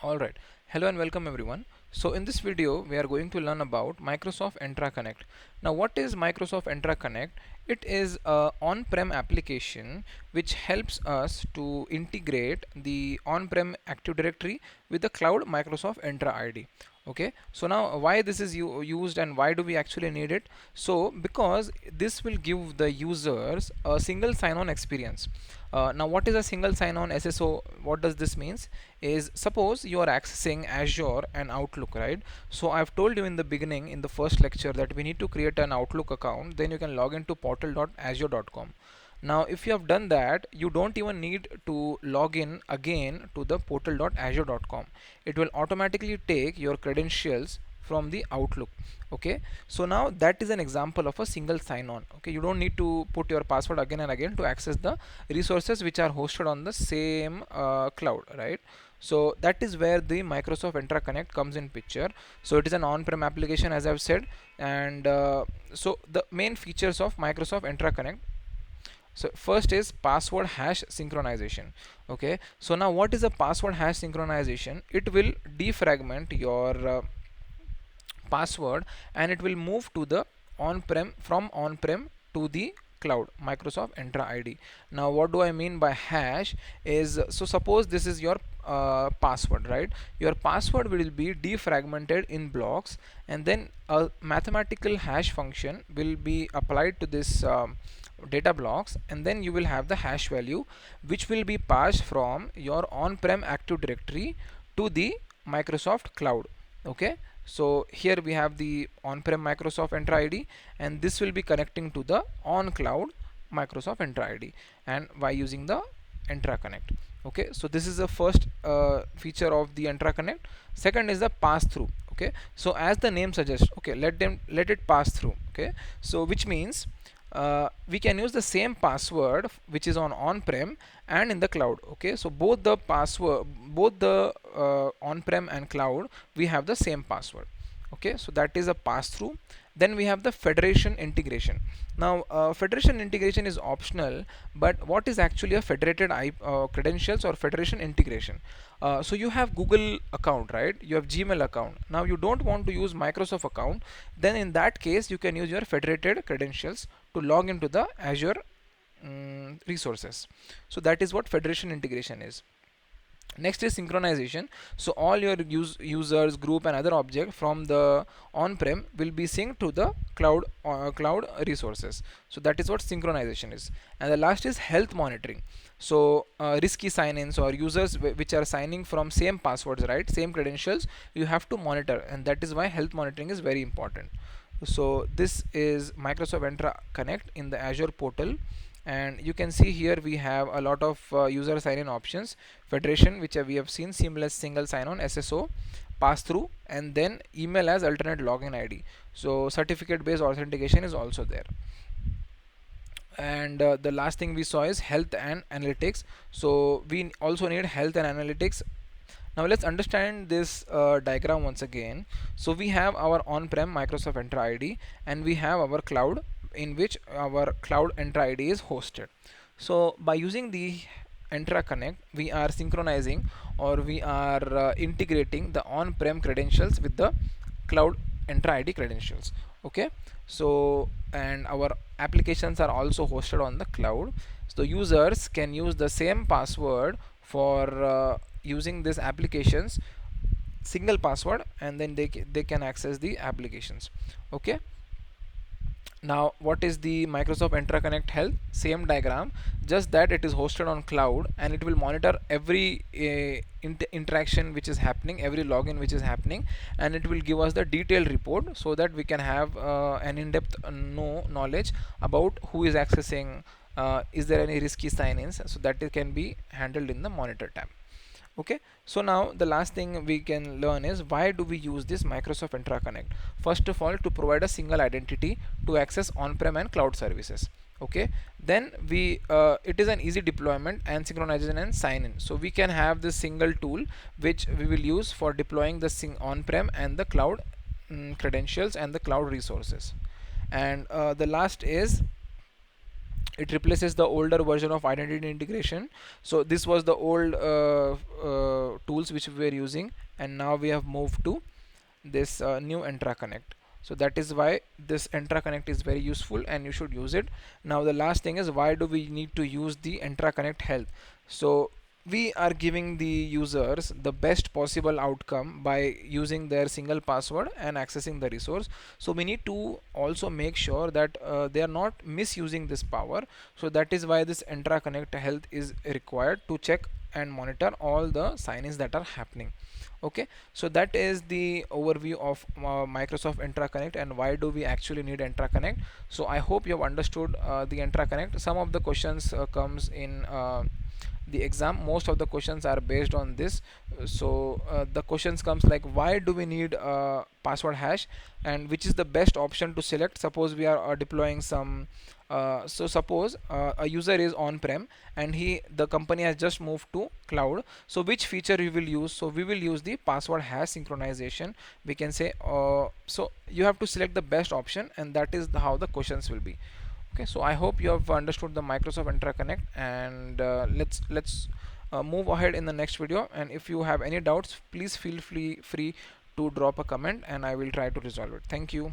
Alright, hello and welcome everyone. So in this video we are going to learn about Microsoft Entra Connect. Now what is Microsoft Entra Connect? It is a on-prem application which helps us to integrate the on-prem Active Directory with the cloud Microsoft Entra ID. Okay, so now why this is used and why do we actually need it? So because this will give the users a single sign-on experience. Now what is a single sign-on SSO? What does this means? Is suppose you are accessing Azure and Outlook, right? So I've told you in the beginning in the first lecture that we need to create an Outlook account, then you can log into portal.azure.com. Now if you have done that, you don't even need to log in again to the portal.azure.com. It will automatically take your credentials from the Outlook. Okay, so now that is an example of a single sign-on. Okay, you don't need to put your password again and again to access the resources which are hosted on the same cloud, right? So that is where the Microsoft Entra Connect comes in picture. So it is an on-prem application, as I've said, and so the main features of Microsoft Entra Connect. So first is password hash synchronization. Okay, so now what is a password hash synchronization? It will defragment your password and it will move to the on-prem, from on-prem to the cloud Microsoft Entra ID. Now what do I mean by hash is, so suppose this is your password, right? Your password will be defragmented in blocks and then a mathematical hash function will be applied to this data blocks, and then you will have the hash value which will be passed from your on-prem Active Directory to the Microsoft cloud. Okay, so here we have the on-prem Microsoft Entra ID and this will be connecting to the on-cloud Microsoft Entra ID and by using the Entra Connect. Okay, so this is the first feature of the Entra Connect. Second is the pass through. Okay, so as the name suggests, okay, let it pass through. Okay, so which means we can use the same password which is on-prem and in the cloud. Okay, so both the password, both the on-prem and cloud, we have the same password. Okay, so that is a pass-through. Then we have the federation integration. Now federation integration is optional, but what is actually a federated credentials or federation integration? So you have Google account, right? You have Gmail account. Now you don't want to use Microsoft account, then in that case you can use your federated credentials to log into the Azure resources. So that is what federation integration is. Next is synchronization. So all your users, group and other object from the on-prem will be synced to the cloud resources. So that is what synchronization is. And the last is health monitoring. So risky sign-ins or users which are signing from same passwords, right, same credentials, you have to monitor, and that is why health monitoring is very important. So this is Microsoft Entra Connect in the Azure portal, and you can see here we have a lot of user sign-in options: federation, which we have seen, seamless single sign-on, SSO, pass-through, and then email as alternate login ID. So certificate-based authentication is also there. And the last thing we saw is health and analytics. So we also need health and analytics. Now let's understand this diagram once again. So we have our on-prem Microsoft Entra ID and we have our cloud in which our cloud Entra ID is hosted. So by using the Entra Connect, we are synchronizing or we are integrating the on-prem credentials with the cloud Entra ID credentials. Okay, so and our applications are also hosted on the cloud, so users can use the same password for using these applications, single password, and then they can access the applications. Okay, now what is the Microsoft Entra Connect Health? Same diagram, just that it is hosted on cloud and it will monitor every interaction which is happening, every login which is happening, and it will give us the detailed report so that we can have an in-depth knowledge about who is accessing, is there any risky sign-ins, so that it can be handled in the monitor tab. Okay, so now the last thing we can learn is why do we use this Microsoft Entra Connect? First of all, to provide a single identity to access on-prem and cloud services. Okay, then we it is an easy deployment and synchronization and sign-in. So we can have this single tool which we will use for deploying the on-prem and the cloud credentials and the cloud resources. And the last is it replaces the older version of identity integration. So this was the old tools which we were using, and now we have moved to this new Entra Connect. So that is why this Entra Connect is very useful and you should use it. Now the last thing is, why do we need to use the Entra Connect Health? So we are giving the users the best possible outcome by using their single password and accessing the resource. So we need to also make sure that they are not misusing this power. So that is why this Entra Connect Health is required to check and monitor all the sign-ins that are happening. Okay, so that is the overview of Microsoft Entra Connect and why do we actually need Entra Connect. So I hope you have understood the Entra Connect. Some of the questions comes in the exam. Most of the questions are based on this. So the questions comes like, why do we need password hash, and which is the best option to select? Suppose we are deploying some so suppose a user is on-prem and the company has just moved to cloud. So which feature we will use? So we will use the password hash synchronization, we can say. So you have to select the best option, and that is how the questions will be. Okay, so I hope you have understood the Microsoft Entra Connect, and let's move ahead in the next video. And if you have any doubts, please feel free to drop a comment and I will try to resolve it. Thank you.